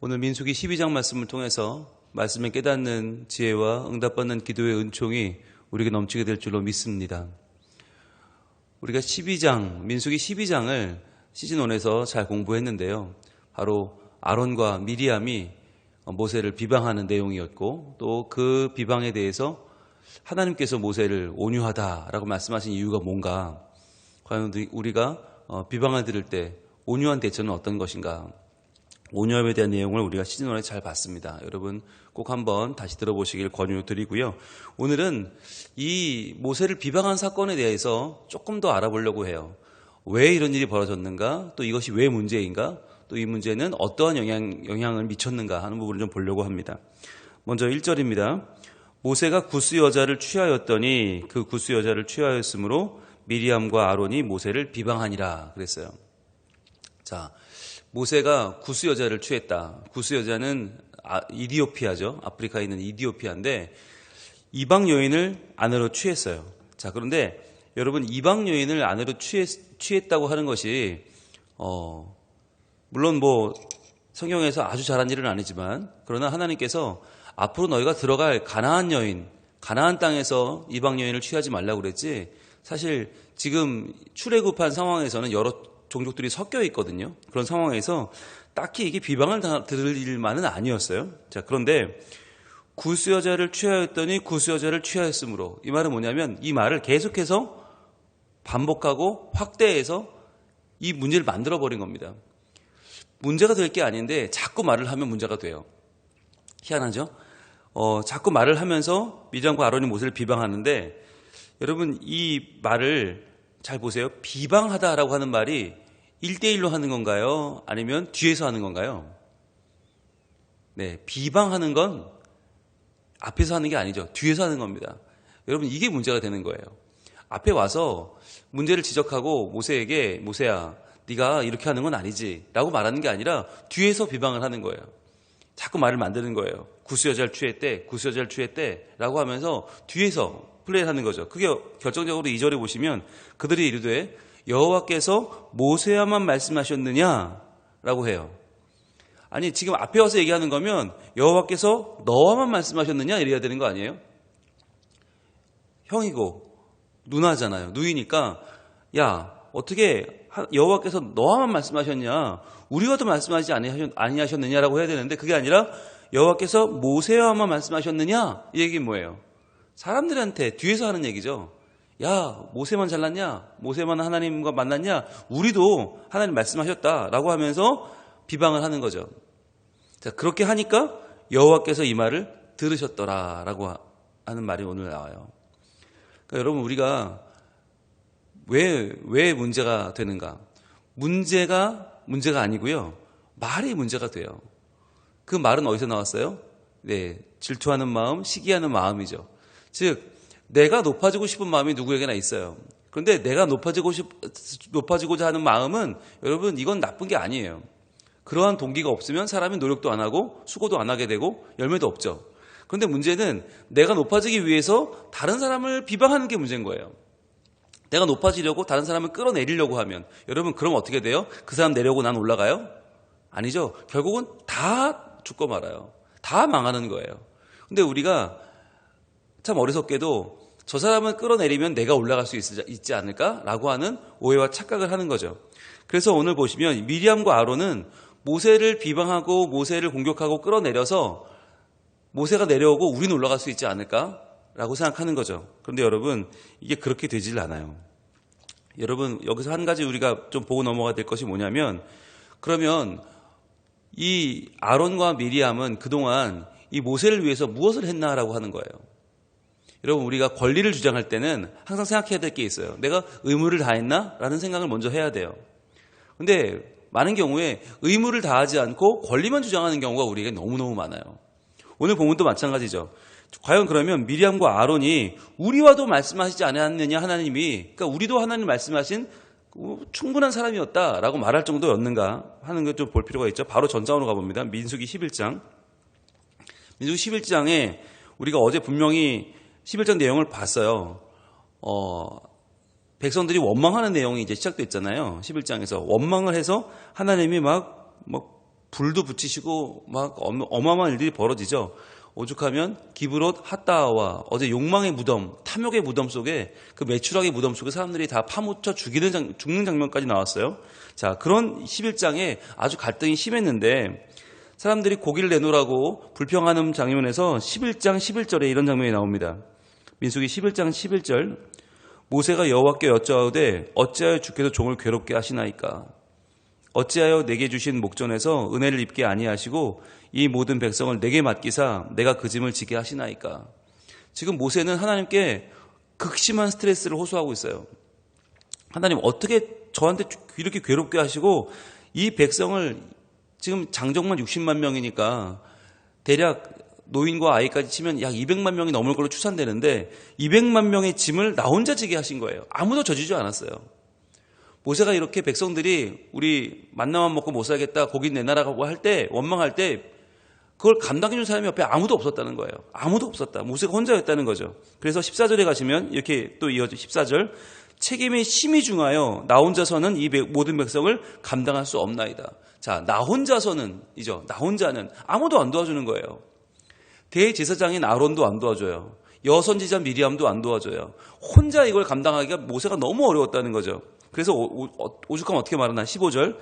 오늘 민수기 12장 말씀을 통해서 말씀을 깨닫는 지혜와 응답받는 기도의 은총이 우리에게 넘치게 될 줄로 믿습니다. 우리가 민수기 12장을 시즌1에서 잘 공부했는데요. 바로 아론과 미리암이 모세를 비방하는 내용이었고, 또 그 비방에 대해서 하나님께서 모세를 온유하다라고 말씀하신 이유가 뭔가, 과연 우리가 비방을 들을 때 온유한 대처는 어떤 것인가, 온유함에 대한 내용을 우리가 시즌1에 잘 봤습니다. 여러분 꼭 한번 다시 들어보시길 권유드리고요. 오늘은 이 모세를 비방한 사건에 대해서 조금 더 알아보려고 해요. 왜 이런 일이 벌어졌는가, 또 이것이 왜 문제인가, 또 이 문제는 어떠한 영향을 미쳤는가 하는 부분을 좀 보려고 합니다. 먼저 1절입니다. 모세가 구스 여자를 취하였더니 그 구스 여자를 취하였으므로 미리암과 아론이 모세를 비방하니라 그랬어요. 자, 모세가 구스 여자를 취했다. 구스 여자는 이디오피아죠. 아프리카에 있는 이디오피아인데 이방 여인을 아내로 취했어요. 자, 그런데 여러분, 이방 여인을 아내로 취했다고 하는 것이 물론 성경에서 아주 잘한 일은 아니지만, 그러나 하나님께서 앞으로 너희가 들어갈 가나안 땅에서 이방 여인을 취하지 말라고 그랬지, 사실 지금 출애굽한 상황에서는 여러 종족들이 섞여 있거든요. 그런 상황에서 딱히 이게 비방을 들을 일만은 아니었어요. 자, 그런데 구스 여자를 취하였더니 구스 여자를 취하였으므로, 이 말은 뭐냐면 이 말을 계속해서 반복하고 확대해서 이 문제를 만들어버린 겁니다. 문제가 될 게 아닌데 자꾸 말을 하면 문제가 돼요. 희한하죠? 자꾸 말을 하면서 미리암과 아론이 모세를 비방하는데, 여러분 이 말을 잘 보세요. 비방하다라고 하는 말이 1대1로 하는 건가요? 아니면 뒤에서 하는 건가요? 네, 비방하는 건 앞에서 하는 게 아니죠. 뒤에서 하는 겁니다. 여러분, 이게 문제가 되는 거예요. 앞에 와서 문제를 지적하고 모세에게, 모세야, 네가 이렇게 하는 건 아니지 라고 말하는 게 아니라 뒤에서 비방을 하는 거예요. 자꾸 말을 만드는 거예요. 구스 여자를 취했대 라고 하면서 뒤에서 플레이를 하는 거죠. 그게 결정적으로 2절에 보시면 그들이 이르되 여호와께서 모세야만 말씀하셨느냐라고 해요. 아니, 지금 앞에 와서 얘기하는 거면 여호와께서 너와만 말씀하셨느냐 이래야 되는 거 아니에요? 형이고 누나잖아요. 누이니까 야, 어떻게 여호와께서 너와만 말씀하셨냐, 우리와도 말씀하지 아니하셨느냐라고 해야 되는데, 그게 아니라 여호와께서 모세와만 말씀하셨느냐, 이 얘기는 뭐예요? 사람들한테 뒤에서 하는 얘기죠. 야, 모세만 잘났냐? 모세만 하나님과 만났냐? 우리도 하나님 말씀하셨다라고 하면서 비방을 하는 거죠. 자, 그렇게 하니까 여호와께서 이 말을 들으셨더라라고 하는 말이 오늘 나와요. 그러니까 여러분, 우리가 왜 문제가 되는가? 문제가 아니고요. 말이 문제가 돼요. 그 말은 어디서 나왔어요? 네, 질투하는 마음, 시기하는 마음이죠. 즉, 내가 높아지고 싶은 마음이 누구에게나 있어요. 그런데 내가 높아지고자 하는 마음은, 여러분, 이건 나쁜 게 아니에요. 그러한 동기가 없으면 사람이 노력도 안 하고 수고도 안 하게 되고 열매도 없죠. 그런데 문제는 내가 높아지기 위해서 다른 사람을 비방하는 게 문제인 거예요. 내가 높아지려고 다른 사람을 끌어내리려고 하면, 여러분, 그럼 어떻게 돼요? 그 사람 내려오고 난 올라가요? 아니죠. 결국은 다 죽고 말아요. 다 망하는 거예요. 근데 우리가 참 어리석게도 저 사람을 끌어내리면 내가 올라갈 수 있지 않을까라고 하는 오해와 착각을 하는 거죠. 그래서 오늘 보시면 미리암과 아론은 모세를 비방하고 모세를 공격하고 끌어내려서 모세가 내려오고 우리는 올라갈 수 있지 않을까라고 생각하는 거죠. 그런데 여러분, 이게 그렇게 되질 않아요. 여러분, 여기서 한 가지 우리가 좀 보고 넘어가야 될 것이 뭐냐면, 그러면 이 아론과 미리암은 그동안 이 모세를 위해서 무엇을 했나라고 하는 거예요. 여러분, 우리가 권리를 주장할 때는 항상 생각해야 될 게 있어요. 내가 의무를 다했나? 라는 생각을 먼저 해야 돼요. 근데 많은 경우에 의무를 다하지 않고 권리만 주장하는 경우가 우리에게 너무너무 많아요. 오늘 본문도 마찬가지죠. 과연 그러면 미리암과 아론이 우리와도 말씀하시지 않았느냐, 하나님이, 그러니까 우리도 하나님 말씀하신 충분한 사람이었다라고 말할 정도였는가 하는 걸 좀 볼 필요가 있죠. 바로 전장으로 가봅니다. 민수기 11장. 민수기 11장에 우리가 어제 분명히 11장 내용을 봤어요. 백성들이 원망하는 내용이 이제 시작됐잖아요. 11장에서 원망을 해서 하나님이 막 불도 붙이시고 막 어마어마한 일들이 벌어지죠. 오죽하면 기브롯 핫다와 어제 욕망의 무덤, 탐욕의 무덤 속에 그 매출하의 무덤 속에 사람들이 다 파묻혀 죽는 장면까지 나왔어요. 자, 그런 11장에 아주 갈등이 심했는데 사람들이 고기를 내놓으라고 불평하는 장면에서 11장 11절에 이런 장면이 나옵니다. 민수기 11장 11절 모세가 여호와께 여짜오되 어찌하여 주께서 종을 괴롭게 하시나이까 어찌하여 내게 주신 목전에서 은혜를 입게 아니하시고 이 모든 백성을 내게 맡기사 내가 그 짐을 지게 하시나이까. 지금 모세는 하나님께 극심한 스트레스를 호소하고 있어요. 하나님 어떻게 저한테 이렇게 괴롭게 하시고 이 백성을 지금 장정만 60만 명이니까 대략 노인과 아이까지 치면 약 200만 명이 넘을 걸로 추산되는데 200만 명의 짐을 나 혼자 지게 하신 거예요. 아무도 져주지 않았어요. 모세가 이렇게 백성들이 우리 만나만 먹고 못 살겠다 고기 내놔라고 할 때 원망할 때 그걸 감당해 준 사람이 옆에 아무도 없었다는 거예요. 아무도 없었다. 모세가 혼자였다는 거죠. 그래서 14절에 가시면 이렇게 또 이어져 14절 책임이 심히 중하여 나 혼자서는 이 모든 백성을 감당할 수 없나이다. 자, 나 혼자서는이죠. 나 혼자는 아무도 안 도와주는 거예요. 대제사장인 아론도 안 도와줘요. 여선지자 미리암도 안 도와줘요. 혼자 이걸 감당하기가 모세가 너무 어려웠다는 거죠. 그래서 오죽하면 어떻게 말하나 15절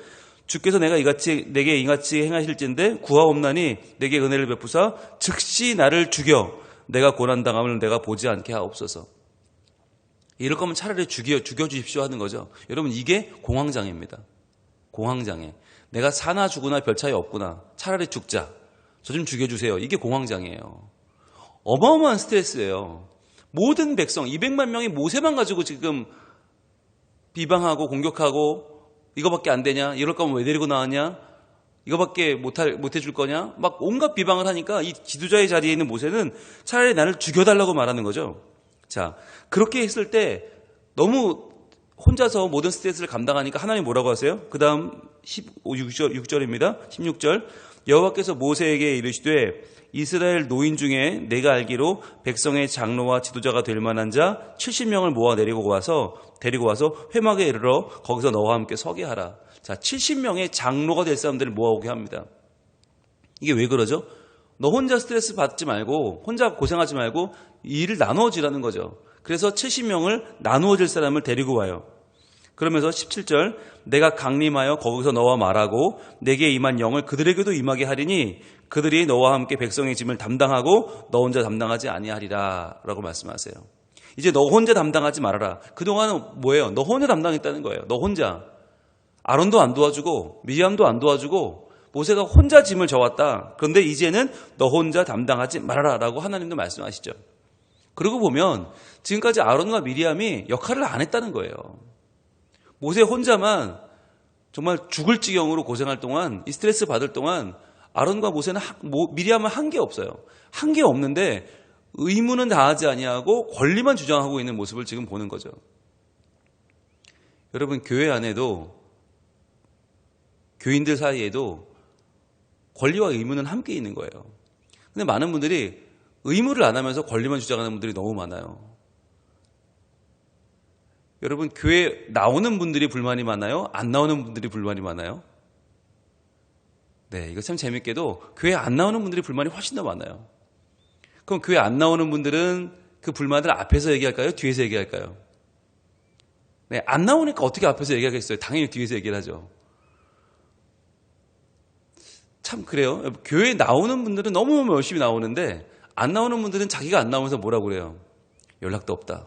주께서 내게 이같이 행하실진데 구하옵나니 내게 은혜를 베푸사 즉시 나를 죽여 내가 고난당함을 내가 보지 않게 하옵소서. 이럴 거면 차라리 죽여주십시오 하는 거죠. 여러분 이게 공황장애입니다. 공황장애. 내가 사나 죽으나 별 차이 없구나. 차라리 죽자. 저 좀 죽여주세요. 이게 공황장애예요. 어마어마한 스트레스예요. 모든 백성 200만 명이 모세만 가지고 지금 비방하고 공격하고 이거밖에 안 되냐? 이럴 거면 왜 데리고 나왔냐? 이거밖에 못 해줄 거냐? 막 온갖 비방을 하니까 이 지도자의 자리에 있는 모세는 차라리 나를 죽여달라고 말하는 거죠. 자, 그렇게 했을 때 너무 혼자서 모든 스트레스를 감당하니까 하나님 뭐라고 하세요? 그 다음 6절입니다. 16절 여호와께서 모세에게 이르시되 이스라엘 노인 중에 내가 알기로 백성의 장로와 지도자가 될 만한 자 70명을 모아 데리고 와서 회막에 이르러 거기서 너와 함께 서게 하라. 자, 70명의 장로가 될 사람들을 모아오게 합니다. 이게 왜 그러죠? 너 혼자 스트레스 받지 말고 혼자 고생하지 말고 일을 나누어지라는 거죠. 그래서 70명을 나누어질 사람을 데리고 와요. 그러면서 17절 내가 강림하여 거기서 너와 말하고 내게 임한 영을 그들에게도 임하게 하리니 그들이 너와 함께 백성의 짐을 담당하고 너 혼자 담당하지 아니하리라 라고 말씀하세요. 이제 너 혼자 담당하지 말아라. 그동안은 뭐예요? 너 혼자 담당했다는 거예요. 너 혼자. 아론도 안 도와주고 미리암도 안 도와주고 모세가 혼자 짐을 져왔다. 그런데 이제는 너 혼자 담당하지 말아라 라고 하나님도 말씀하시죠. 그러고 보면 지금까지 아론과 미리암이 역할을 안 했다는 거예요. 모세 혼자만 정말 죽을 지경으로 고생할 동안 이 스트레스 받을 동안 아론과 모세는 미리암은 한 게 없어요. 한 게 없는데 의무는 다하지 아니하고 권리만 주장하고 있는 모습을 지금 보는 거죠. 여러분 교회 안에도 교인들 사이에도 권리와 의무는 함께 있는 거예요. 근데 많은 분들이 의무를 안 하면서 권리만 주장하는 분들이 너무 많아요. 여러분 교회 나오는 분들이 불만이 많아요? 안 나오는 분들이 불만이 많아요? 네, 이거 참 재밌게도 교회 안 나오는 분들이 불만이 훨씬 더 많아요. 그럼 교회 안 나오는 분들은 그 불만을 앞에서 얘기할까요? 뒤에서 얘기할까요? 네, 안 나오니까 어떻게 앞에서 얘기하겠어요? 당연히 뒤에서 얘기를 하죠. 참 그래요. 교회에 나오는 분들은 너무너무 열심히 나오는데 안 나오는 분들은 자기가 안 나오면서 뭐라고 그래요? 연락도 없다.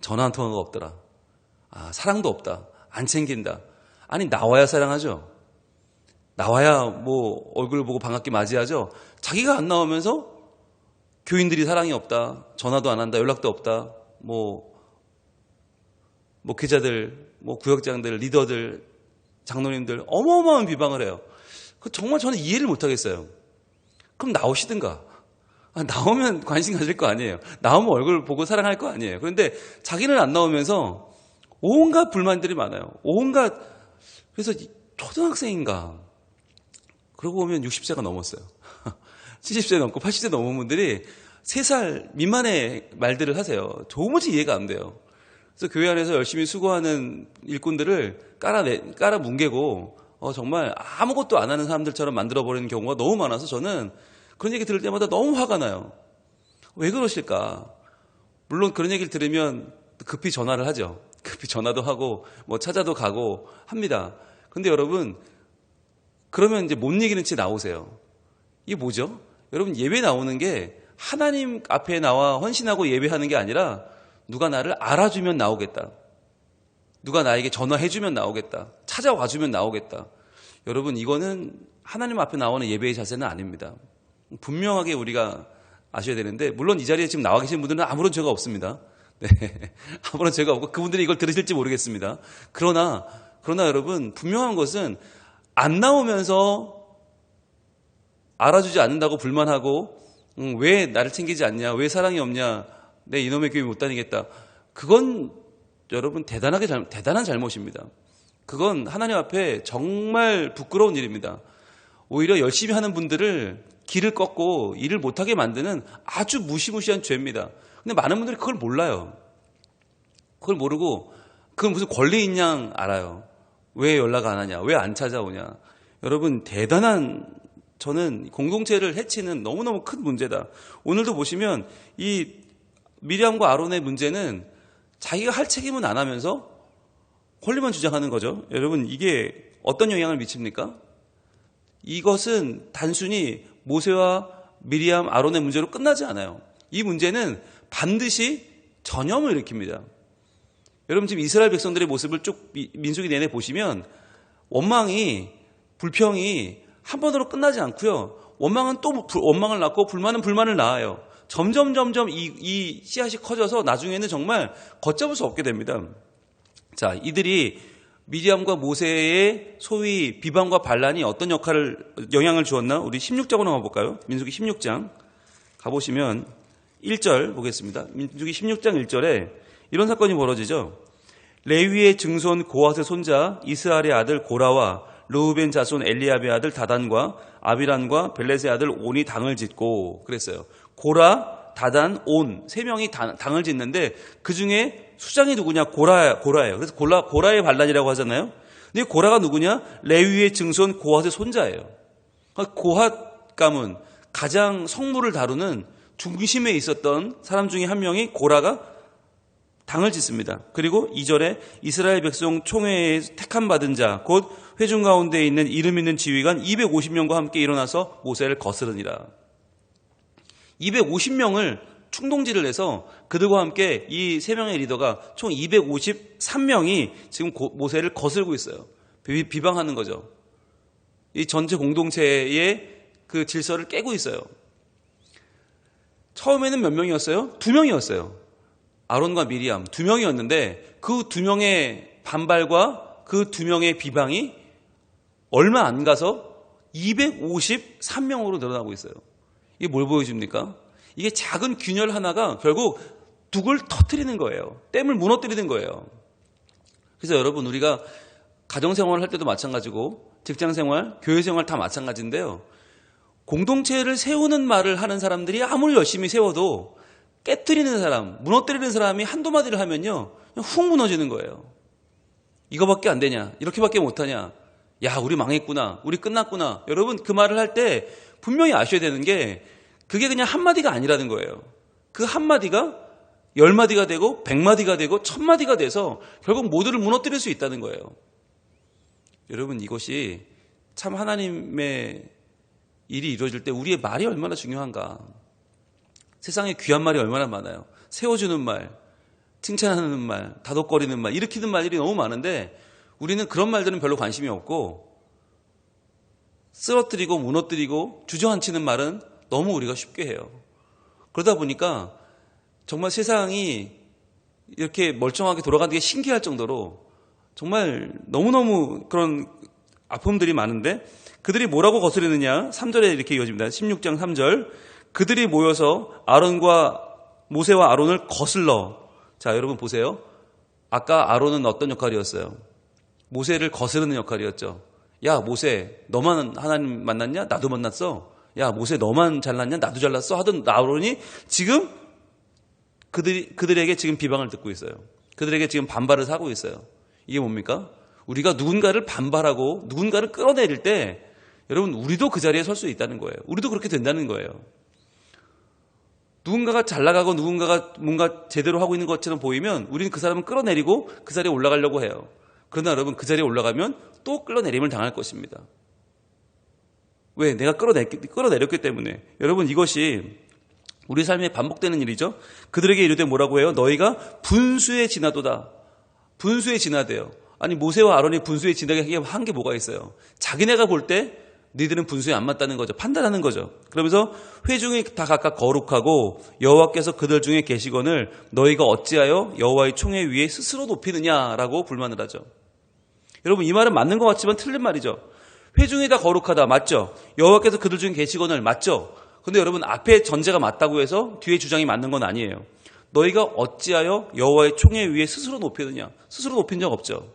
전화 한 통화가 없더라. 아, 사랑도 없다. 안 챙긴다. 아니 나와야 사랑하죠. 나와야 뭐 얼굴 보고 반갑게 맞이하죠. 자기가 안 나오면서 교인들이 사랑이 없다. 전화도 안 한다. 연락도 없다. 목회자들, 구역장들, 리더들, 장로님들 어마어마한 비방을 해요. 그 정말 저는 이해를 못 하겠어요. 그럼 나오시든가. 나오면 관심 가질 거 아니에요. 나오면 얼굴 보고 사랑할 거 아니에요. 그런데 자기는 안 나오면서 온갖 불만들이 많아요. 그래서 초등학생인가. 그러고 보면 60세가 넘었어요. 70세 넘고 80세 넘은 분들이 3살 미만의 말들을 하세요. 도무지 이해가 안 돼요. 그래서 교회 안에서 열심히 수고하는 일꾼들을 깔아 뭉개고 정말 아무것도 안 하는 사람들처럼 만들어버리는 경우가 너무 많아서 저는 그런 얘기 들을 때마다 너무 화가 나요. 왜 그러실까? 물론 그런 얘기를 들으면 급히 전화를 하죠. 급히 전화도 하고 뭐 찾아도 가고 합니다. 근데 여러분, 그러면 이제 못 이기는 채 나오세요. 이게 뭐죠? 여러분, 예배 나오는 게 하나님 앞에 나와 헌신하고 예배하는 게 아니라 누가 나를 알아주면 나오겠다. 누가 나에게 전화해주면 나오겠다. 찾아와주면 나오겠다. 여러분, 이거는 하나님 앞에 나오는 예배의 자세는 아닙니다. 분명하게 우리가 아셔야 되는데, 물론 이 자리에 지금 나와 계신 분들은 아무런 죄가 없습니다. 네, 아무런 죄가 없고 그분들이 이걸 들으실지 모르겠습니다. 그러나 여러분, 분명한 것은 안 나오면서 알아주지 않는다고 불만하고 왜 나를 챙기지 않냐, 왜 사랑이 없냐, 내 이놈의 교회 못 다니겠다. 그건 여러분 대단한 잘못입니다. 그건 하나님 앞에 정말 부끄러운 일입니다. 오히려 열심히 하는 분들을 길을 꺾고 일을 못하게 만드는 아주 무시무시한 죄입니다. 근데 많은 분들이 그걸 몰라요. 그걸 모르고 그건 무슨 권리인 양 알아요. 왜 연락 안 하냐, 왜 안 찾아오냐. 여러분, 저는 공동체를 해치는 너무너무 큰 문제다. 오늘도 보시면 이 미리암과 아론의 문제는 자기가 할 책임은 안 하면서 권리만 주장하는 거죠. 여러분, 이게 어떤 영향을 미칩니까? 이것은 단순히 모세와 미리암, 아론의 문제로 끝나지 않아요. 이 문제는 반드시 전염을 일으킵니다. 여러분, 지금 이스라엘 백성들의 모습을 쭉 민수기 내내 보시면 원망이, 불평이 한 번으로 끝나지 않고요. 원망은 또 원망을 낳고 불만은 불만을 낳아요. 점점 이 씨앗이 커져서 나중에는 정말 걷잡을 수 없게 됩니다. 자, 이들이 미리암과 모세의 소위 비방과 반란이 어떤 영향을 주었나? 우리 16장으로 가볼까요? 민수기 16장 가보시면 1절 보겠습니다. 민수기 16장 1절에 이런 사건이 벌어지죠. 레위의 증손 고핫의 손자 이스라엘의 아들 고라와 르우벤 자손 엘리압의 아들 다단과 아비란과 벨렛의 아들 온이 당을 짓고 그랬어요. 고라, 다단, 온 세 명이 당을 짓는데 그 중에 수장이 누구냐? 고라예요. 그래서 고라의 반란이라고 하잖아요. 근데 고라가 누구냐? 레위의 증손 고핫의 손자예요. 고핫 가문, 가장 성물을 다루는 중심에 있었던 사람 중에 한 명이 고라가 당을 짓습니다. 그리고 2절에 이스라엘 백성 총회에 택함 받은 자, 곧 회중 가운데 있는 이름 있는 지휘관 250명과 함께 일어나서 모세를 거스르니라. 250명을 충동질을 해서 그들과 함께 이 세 명의 리더가 총 253명이 지금 모세를 거슬고 있어요. 비방하는 거죠. 이 전체 공동체의 그 질서를 깨고 있어요. 처음에는 몇 명이었어요? 2명이었어요. 아론과 미리암 2명이었는데 그 2명의 반발과 그 2명의 비방이 얼마 안 가서 253명으로 늘어나고 있어요. 이게 뭘 보여줍니까? 이게 작은 균열 하나가 결국 둑을 터뜨리는 거예요. 댐을 무너뜨리는 거예요. 그래서 여러분, 우리가 가정생활을 할 때도 마찬가지고 직장생활, 교회생활 다 마찬가지인데요. 공동체를 세우는 말을 하는 사람들이 아무리 열심히 세워도 깨뜨리는 사람, 무너뜨리는 사람이 한두 마디를 하면요, 그냥 훅 무너지는 거예요. 이거밖에 안 되냐? 이렇게밖에 못하냐? 야, 우리 망했구나. 우리 끝났구나. 여러분, 그 말을 할 때 분명히 아셔야 되는 게 그게 그냥 한마디가 아니라는 거예요. 그 한마디가 10마디가 되고 100마디가 되고 1000마디가 돼서 결국 모두를 무너뜨릴 수 있다는 거예요. 여러분, 이것이 참 하나님의 일이 이루어질 때 우리의 말이 얼마나 중요한가. 세상에 귀한 말이 얼마나 많아요. 세워주는 말, 칭찬하는 말, 다독거리는 말, 일으키는 말들이 너무 많은데 우리는 그런 말들은 별로 관심이 없고 쓰러뜨리고 무너뜨리고 주저앉히는 말은 너무 우리가 쉽게 해요. 그러다 보니까 정말 세상이 이렇게 멀쩡하게 돌아가는 게 신기할 정도로 정말 너무너무 그런 아픔들이 많은데 그들이 뭐라고 거스르느냐? 3절에 이렇게 이어집니다. 16장 3절. 그들이 모여서 모세와 아론을 거슬러. 자, 여러분 보세요. 아까 아론은 어떤 역할이었어요? 모세를 거스르는 역할이었죠. 야, 모세, 너만 하나님 만났냐? 나도 만났어. 야, 모세, 너만 잘났냐? 나도 잘났어. 하던 아론이 지금 그들에게 지금 비방을 듣고 있어요. 그들에게 지금 반발을 하고 있어요. 이게 뭡니까? 우리가 누군가를 반발하고 누군가를 끌어내릴 때 여러분 우리도 그 자리에 설 수 있다는 거예요. 우리도 그렇게 된다는 거예요. 누군가가 잘 나가고 누군가가 뭔가 제대로 하고 있는 것처럼 보이면 우리는 그 사람을 끌어내리고 그 자리에 올라가려고 해요. 그러나 여러분 그 자리에 올라가면 또 끌어내림을 당할 것입니다. 왜? 내가 끌어내렸기 때문에. 여러분 이것이 우리 삶에 반복되는 일이죠. 그들에게 이르되 뭐라고 해요? 너희가 분수에 지나도다. 분수에 지나대요. 아니 모세와 아론이 분수에 지나게 한 게 뭐가 있어요? 자기네가 볼 때 너희들은 분수에 안 맞다는 거죠. 판단하는 거죠. 그러면서 회중이 다 각각 거룩하고 여호와께서 그들 중에 계시거늘 너희가 어찌하여 여호와의 총회 위에 스스로 높이느냐라고 불만을 하죠. 여러분 이 말은 맞는 것 같지만 틀린 말이죠. 회중이 다 거룩하다. 맞죠? 여호와께서 그들 중에 계시거늘 맞죠? 근데 여러분 앞에 전제가 맞다고 해서 뒤에 주장이 맞는 건 아니에요. 너희가 어찌하여 여호와의 총회 위에 스스로 높이느냐. 스스로 높인 적 없죠.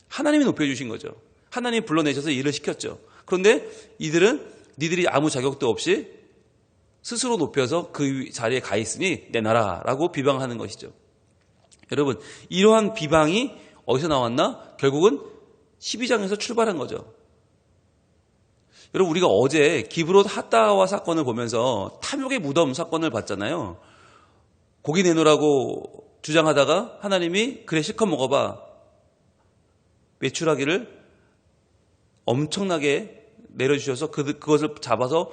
하나님이 높여주신 거죠. 하나님이 불러내셔서 일을 시켰죠. 그런데 니들이 아무 자격도 없이 스스로 높여서 그 자리에 가 있으니 내놔라라고 비방하는 것이죠. 여러분 이러한 비방이 어디서 나왔나? 결국은 12장에서 출발한 거죠. 여러분 우리가 어제 기브롯 핫다와 사건을 보면서 탐욕의 무덤 사건을 봤잖아요. 고기 내놓으라고 주장하다가 하나님이 그래 실컷 먹어봐. 메추라기를 엄청나게 내려주셔서 그것을 잡아서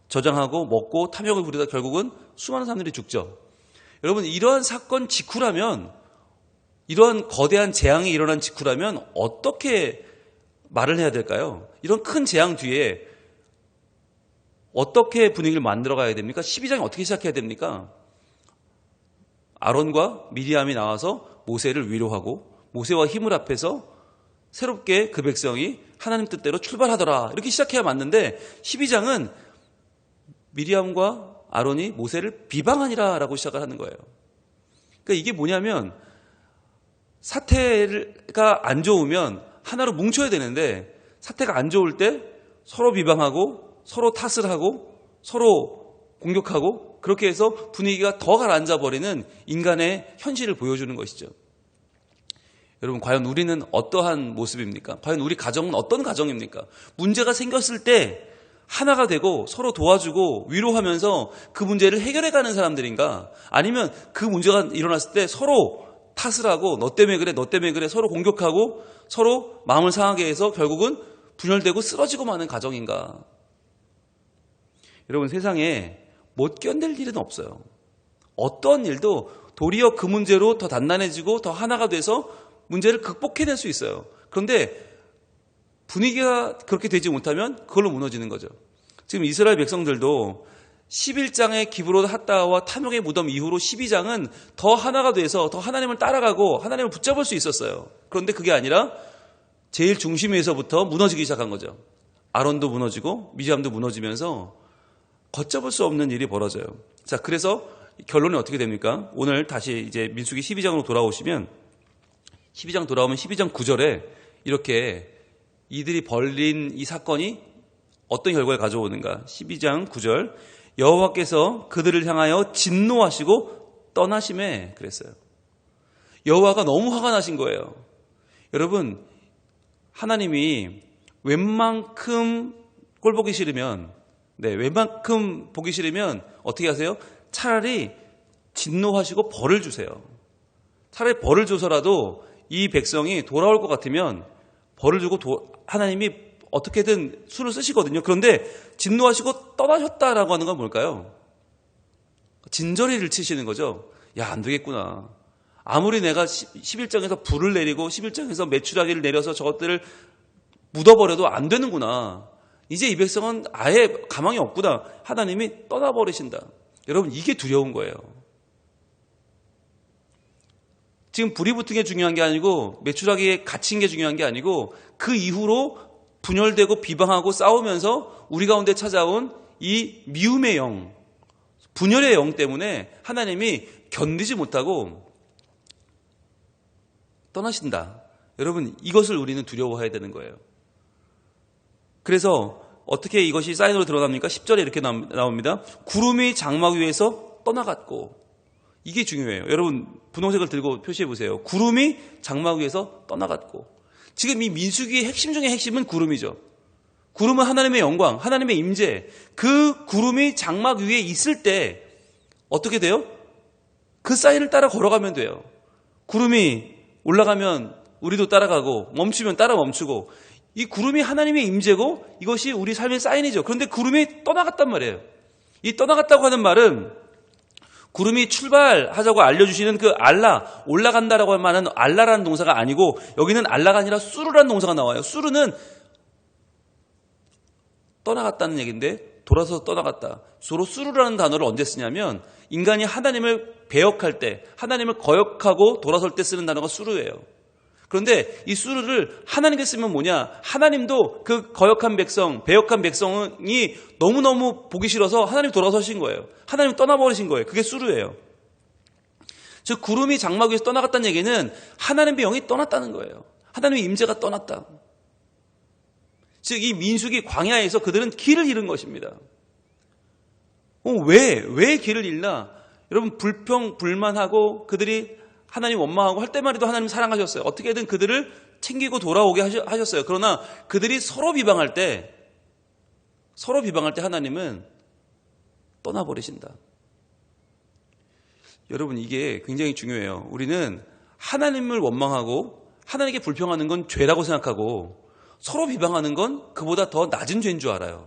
저장하고 먹고 탐욕을 부리다 결국은 수많은 사람들이 죽죠. 여러분 이러한 사건 직후라면, 이러한 거대한 재앙이 일어난 직후라면 어떻게 말을 해야 될까요? 이런 큰 재앙 뒤에 어떻게 분위기를 만들어 가야 됩니까? 12장이 어떻게 시작해야 됩니까? 아론과 미리암이 나와서 모세를 위로하고 모세와 힘을 합해서 새롭게 그 백성이 하나님 뜻대로 출발하더라. 이렇게 시작해야 맞는데 12장은 미리암과 아론이 모세를 비방하니라 라고 시작을 하는 거예요. 그러니까 이게 뭐냐면 사태가 안 좋으면 하나로 뭉쳐야 되는데 사태가 안 좋을 때 서로 비방하고 서로 탓을 하고 서로 공격하고 그렇게 해서 분위기가 더 가라앉아 버리는 인간의 현실을 보여주는 것이죠. 여러분 과연 우리는 어떠한 모습입니까? 과연 우리 가정은 어떤 가정입니까? 문제가 생겼을 때 하나가 되고 서로 도와주고 위로하면서 그 문제를 해결해가는 사람들인가? 아니면 그 문제가 일어났을 때 서로 탓을 하고 너 때문에 그래 너 때문에 그래 서로 공격하고 서로 마음을 상하게 해서 결국은 분열되고 쓰러지고 마는 가정인가? 여러분 세상에 못 견딜 일은 없어요. 어떤 일도 도리어 그 문제로 더 단단해지고 더 하나가 돼서 문제를 극복해낼 수 있어요. 그런데 분위기가 그렇게 되지 못하면 그걸로 무너지는 거죠. 지금 이스라엘 백성들도 11장의 기브롯 핫다와 탐욕의 무덤 이후로 12장은 더 하나가 돼서 더 하나님을 따라가고 하나님을 붙잡을 수 있었어요. 그런데 그게 아니라 제일 중심에서부터 무너지기 시작한 거죠. 아론도 무너지고 미리암도 무너지면서 걷잡을 수 없는 일이 벌어져요. 자, 그래서 결론이 어떻게 됩니까? 오늘 다시 이제 민수기 12장으로 돌아오시면 12장 돌아오면 12장 9절에 이렇게 이들이 벌린 이 사건이 어떤 결과를 가져오는가? 12장 9절 여호와께서 그들을 향하여 진노하시고 떠나심에 그랬어요. 여호와가 너무 화가 나신 거예요. 여러분 하나님이 웬만큼 꼴 보기 싫으면 웬만큼 보기 싫으면 어떻게 하세요? 차라리 진노하시고 벌을 주세요. 차라리 벌을 줘서라도 이 백성이 돌아올 것 같으면 벌을 주고 하나님이 어떻게든 수를 쓰시거든요. 그런데 진노하시고 떠나셨다라고 하는 건 뭘까요? 진저리를 치시는 거죠. 야, 안 되겠구나. 아무리 내가 11장에서 불을 내리고 11장에서 메추라기를 내려서 저것들을 묻어버려도 안 되는구나. 이제 이 백성은 아예 가망이 없구나. 하나님이 떠나버리신다. 여러분 이게 두려운 거예요. 지금 불이 붙은 게 중요한 게 아니고 메추라기에 갇힌 게 중요한 게 아니고 그 이후로 분열되고 비방하고 싸우면서 우리 가운데 찾아온 이 미움의 영, 분열의 영 때문에 하나님이 견디지 못하고 떠나신다. 여러분 이것을 우리는 두려워해야 되는 거예요. 그래서 어떻게 이것이 사인으로 드러납니까? 10절에 이렇게 나옵니다. 구름이 장막 위에서 떠나갔고. 이게 중요해요. 여러분 분홍색을 들고 표시해 보세요. 구름이 장막 위에서 떠나갔고. 지금 이 민수기의 핵심 중에 핵심은 구름이죠. 구름은 하나님의 영광, 하나님의 임재. 그 구름이 장막 위에 있을 때 어떻게 돼요? 그 사인을 따라 걸어가면 돼요. 구름이 올라가면 우리도 따라가고 멈추면 따라 멈추고, 이 구름이 하나님의 임재고 이것이 우리 삶의 사인이죠. 그런데 구름이 떠나갔단 말이에요. 이 떠나갔다고 하는 말은 구름이 출발하자고 알려주시는 그 알라, 올라간다라고 하는 알라라는 동사가 아니고, 여기는 알라가 아니라 수르라는 동사가 나와요. 수르는 떠나갔다는 얘기인데, 돌아서 떠나갔다. 주로 수르라는 단어를 언제 쓰냐면 인간이 하나님을 배역할 때, 하나님을 거역하고 돌아설 때 쓰는 단어가 수르예요. 그런데 이 수르를 하나님께 쓰면 뭐냐? 하나님도 그 거역한 백성, 배역한 백성이 너무너무 보기 싫어서 하나님 돌아서신 거예요. 하나님 떠나버리신 거예요. 그게 수르예요. 즉 구름이 장막 위에서 떠나갔다는 얘기는 하나님의 영이 떠났다는 거예요. 하나님의 임재가 떠났다. 즉 이 민수기 광야에서 그들은 길을 잃은 것입니다. 왜 길을 잃나? 여러분, 불평불만하고 그들이 하나님 원망하고 할 때만 해도 하나님 사랑하셨어요. 어떻게든 그들을 챙기고 돌아오게 하셨어요. 그러나 그들이 서로 비방할 때 하나님은 떠나버리신다. 여러분, 이게 굉장히 중요해요. 우리는 하나님을 원망하고 하나님께 불평하는 건 죄라고 생각하고 서로 비방하는 건 그보다 더 낮은 죄인 줄 알아요.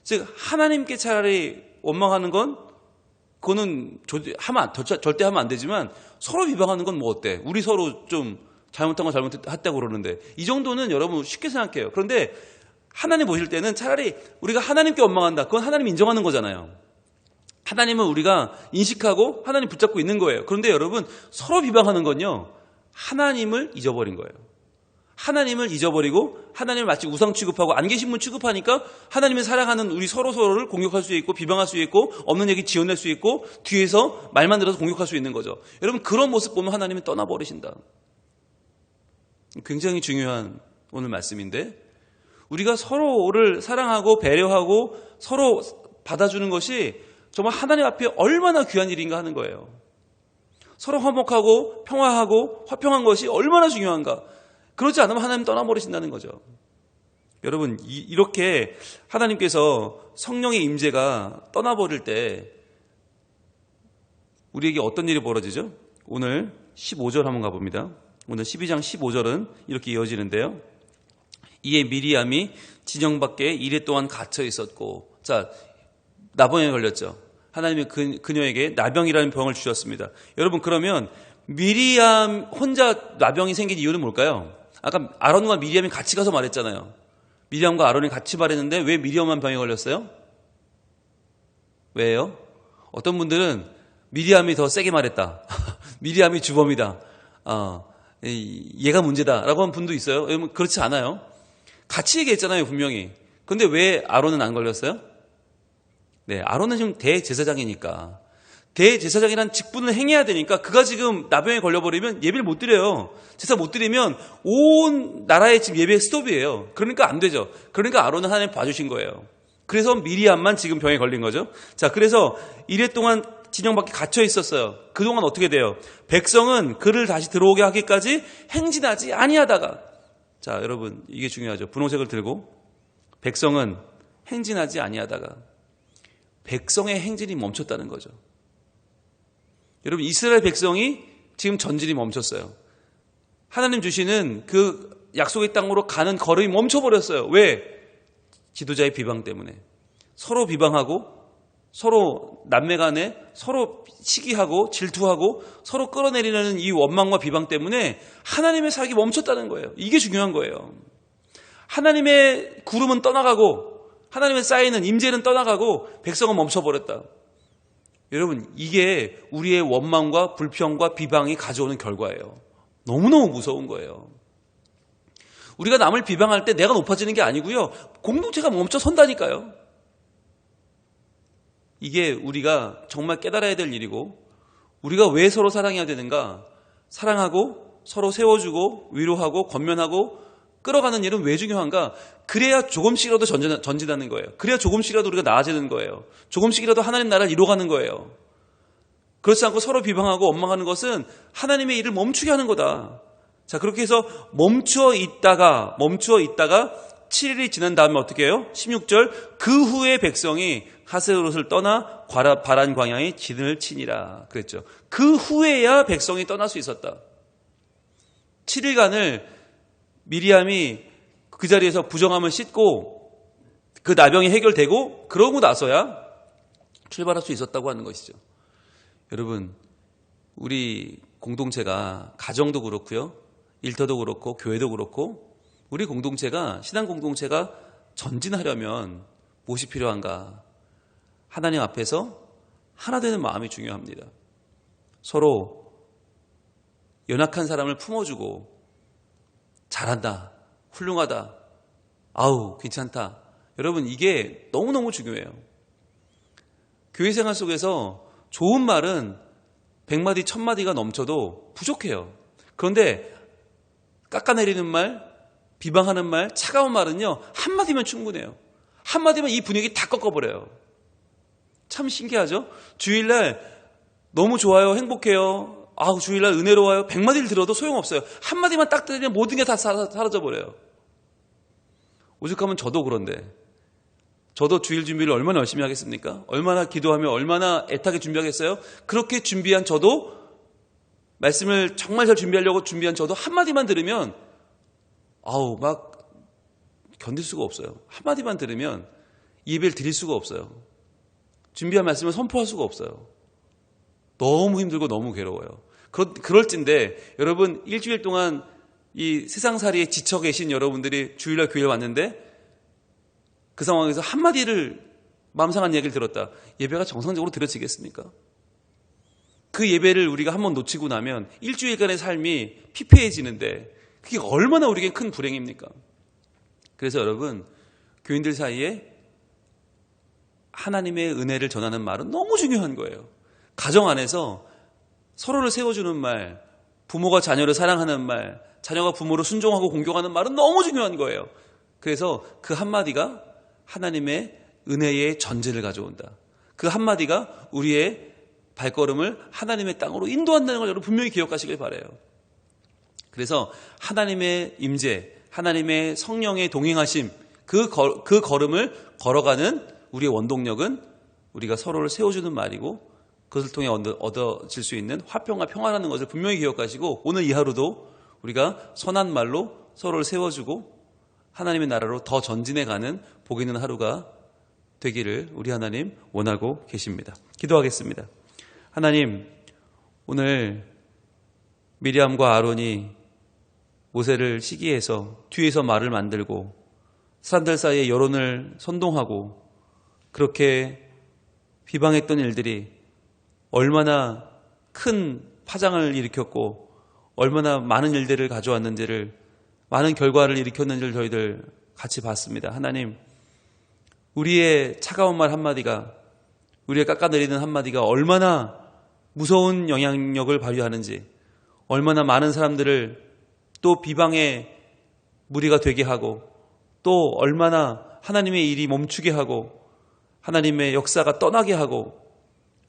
즉 하나님께 차라리 원망하는 건 그거는 절대 하면 안 되지만, 서로 비방하는 건 뭐 어때? 우리 서로 좀 잘못한 거 잘못했다고 그러는데, 이 정도는 여러분 쉽게 생각해요. 그런데 하나님 보실 때는 차라리 우리가 하나님께 원망한다. 그건 하나님 인정하는 거잖아요. 하나님은 우리가 인식하고 하나님 붙잡고 있는 거예요. 그런데 여러분, 서로 비방하는 건요, 하나님을 잊어버린 거예요. 하나님을 잊어버리고 하나님을 마치 우상 취급하고 안 계신 분 취급하니까 하나님을 사랑하는 우리 서로를 공격할 수 있고 비방할 수 있고 없는 얘기 지어낼 수 있고 뒤에서 말만 들어서 공격할 수 있는 거죠. 여러분, 그런 모습 보면 하나님은 떠나버리신다. 굉장히 중요한 오늘 말씀인데, 우리가 서로를 사랑하고 배려하고 서로 받아주는 것이 정말 하나님 앞에 얼마나 귀한 일인가 하는 거예요. 서로 화목하고 평화하고 화평한 것이 얼마나 중요한가. 그렇지 않으면 하나님 떠나버리신다는 거죠. 여러분, 이렇게 하나님께서 성령의 임재가 떠나버릴 때 우리에게 어떤 일이 벌어지죠? 오늘 15절 한번 가봅니다. 오늘 12장 15절은 이렇게 이어지는데요. 이에 미리암이 진영 밖에 이레 동안 갇혀 있었고, 자, 나병에 걸렸죠. 하나님이 그녀에게 나병이라는 병을 주셨습니다. 여러분, 그러면 미리암 혼자 나병이 생긴 이유는 뭘까요? 아까 아론과 미리암이 같이 가서 말했잖아요. 미리암과 아론이 같이 말했는데 왜 미리암만 병에 걸렸어요? 왜요? 어떤 분들은 미리암이 더 세게 말했다. 미리암이 주범이다. 얘가 문제다라고 한 분도 있어요. 여러분, 그렇지 않아요. 같이 얘기했잖아요, 분명히. 근데 왜 아론은 안 걸렸어요? 네, 아론은 지금 대제사장이니까. 대제사장이란 직분을 행해야 되니까, 그가 지금 나병에 걸려버리면 예배를 못 드려요. 제사 못 드리면 온 나라의 지금 예배 스톱이에요. 그러니까 안 되죠. 그러니까 아론은 하나님 봐주신 거예요. 그래서 미리암만 지금 병에 걸린 거죠. 자, 그래서 이래 동안 진영 밖에 갇혀 있었어요. 그동안 어떻게 돼요? 백성은 그를 다시 들어오게 하기까지 행진하지 아니하다가, 자, 여러분, 이게 중요하죠. 분홍색을 들고 백성은 행진하지 아니하다가, 백성의 행진이 멈췄다는 거죠. 여러분, 이스라엘 백성이 지금 전진이 멈췄어요. 하나님 주시는 그 약속의 땅으로 가는 걸음이 멈춰버렸어요. 왜? 지도자의 비방 때문에. 서로 비방하고 서로 남매 간에 서로 시기하고 질투하고 서로 끌어내리는 이 원망과 비방 때문에 하나님의 사역이 멈췄다는 거예요. 이게 중요한 거예요. 하나님의 구름은 떠나가고 하나님의 쌓이는 임재는 떠나가고 백성은 멈춰버렸다. 여러분, 이게 우리의 원망과 불평과 비방이 가져오는 결과예요. 너무너무 무서운 거예요. 우리가 남을 비방할 때 내가 높아지는 게 아니고요, 공동체가 멈춰 선다니까요. 이게 우리가 정말 깨달아야 될 일이고, 우리가 왜 서로 사랑해야 되는가? 사랑하고 서로 세워주고 위로하고 권면하고 끌어가는 일은 왜 중요한가? 그래야 조금씩이라도 전진하는 거예요. 그래야 조금씩이라도 우리가 나아지는 거예요. 조금씩이라도 하나님 나라를 이뤄가는 거예요. 그렇지 않고 서로 비방하고 원망하는 것은 하나님의 일을 멈추게 하는 거다. 자, 그렇게 해서 멈추어 있다가 7일이 지난 다음에 어떻게 해요? 16절, 그 후에 백성이 하세롯을 떠나 바란 광야에 진을 치니라 그랬죠. 그 후에야 백성이 떠날 수 있었다. 7일간을 미리암이 그 자리에서 부정함을 씻고 그 나병이 해결되고 그러고 나서야 출발할 수 있었다고 하는 것이죠. 여러분, 우리 공동체가 가정도 그렇고요, 일터도 그렇고 교회도 그렇고 우리 공동체가, 신앙 공동체가 전진하려면 무엇이 필요한가? 하나님 앞에서 하나 되는 마음이 중요합니다. 서로 연약한 사람을 품어주고 잘한다, 훌륭하다, 아우 괜찮다. 여러분, 이게 너무너무 중요해요. 교회 생활 속에서 좋은 말은 100마디 1000마디가 넘쳐도 부족해요. 그런데 깎아내리는 말, 비방하는 말, 차가운 말은요, 한마디면 충분해요. 한마디면 이 분위기 다 꺾어버려요. 참 신기하죠? 주일날 너무 좋아요, 행복해요, 아우 주일날 은혜로워요, 100마디를 들어도 소용없어요. 한마디만 딱 들으면 모든 게 다 사라져버려요. 오죽하면 저도 그런데, 저도 주일 준비를 얼마나 열심히 하겠습니까? 얼마나 기도하며 얼마나 애타게 준비하겠어요? 그렇게 준비한 저도, 말씀을 정말 잘 준비하려고 준비한 저도 한마디만 들으면 아우 막 견딜 수가 없어요. 한마디만 들으면 예배를 드릴 수가 없어요. 준비한 말씀을 선포할 수가 없어요. 너무 힘들고 너무 괴로워요. 그럴진데 여러분, 일주일 동안 이 세상살이에 지쳐 계신 여러분들이 주일날 교회에 왔는데 그 상황에서 한마디를 마음 상한 얘기를 들었다. 예배가 정상적으로 드려지겠습니까? 그 예배를 우리가 한번 놓치고 나면 일주일간의 삶이 피폐해지는데 그게 얼마나 우리에게 큰 불행입니까? 그래서 여러분, 교인들 사이에 하나님의 은혜를 전하는 말은 너무 중요한 거예요. 가정 안에서 서로를 세워주는 말, 부모가 자녀를 사랑하는 말, 자녀가 부모를 순종하고 공경하는 말은 너무 중요한 거예요. 그래서 그 한마디가 하나님의 은혜의 전제를 가져온다. 그 한마디가 우리의 발걸음을 하나님의 땅으로 인도한다는 걸 여러분 분명히 기억하시길 바라요. 그래서 하나님의 임재, 하나님의 성령의 동행하심, 그 걸음을 걸어가는 우리의 원동력은 우리가 서로를 세워주는 말이고 그것을 통해 얻어질 수 있는 화평과 평화라는 것을 분명히 기억하시고 오늘 이 하루도 우리가 선한 말로 서로를 세워주고 하나님의 나라로 더 전진해가는 복 있는 하루가 되기를 우리 하나님 원하고 계십니다. 기도하겠습니다. 하나님, 오늘 미리암과 아론이 모세를 시기해서 뒤에서 말을 만들고 사람들 사이에 여론을 선동하고 그렇게 비방했던 일들이 얼마나 큰 파장을 일으켰고 얼마나 많은 일들을 가져왔는지를, 많은 결과를 일으켰는지를 저희들 같이 봤습니다. 하나님, 우리의 차가운 말 한마디가, 우리의 깎아내리는 한마디가 얼마나 무서운 영향력을 발휘하는지, 얼마나 많은 사람들을 또 비방의 무리가 되게 하고 또 얼마나 하나님의 일이 멈추게 하고 하나님의 역사가 떠나게 하고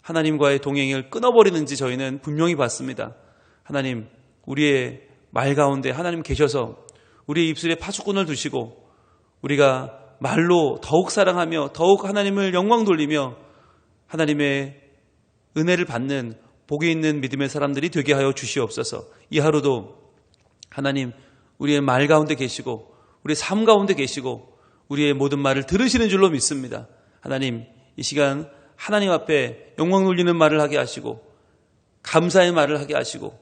하나님과의 동행을 끊어버리는지 저희는 분명히 봤습니다. 하나님, 우리의 말 가운데 하나님 계셔서 우리의 입술에 파수꾼을 두시고 우리가 말로 더욱 사랑하며 더욱 하나님을 영광 돌리며 하나님의 은혜를 받는 복이 있는 믿음의 사람들이 되게 하여 주시옵소서. 이 하루도 하나님, 우리의 말 가운데 계시고 우리의 삶 가운데 계시고 우리의 모든 말을 들으시는 줄로 믿습니다. 하나님, 이 시간 하나님 앞에 영광 돌리는 말을 하게 하시고 감사의 말을 하게 하시고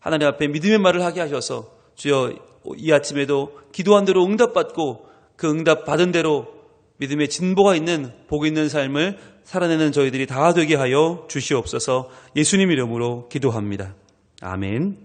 하나님 앞에 믿음의 말을 하게 하셔서 주여, 이 아침에도 기도한 대로 응답받고 그 응답 받은 대로 믿음의 진보가 있는 복 있는 삶을 살아내는 저희들이 다 되게 하여 주시옵소서. 예수님 이름으로 기도합니다. 아멘.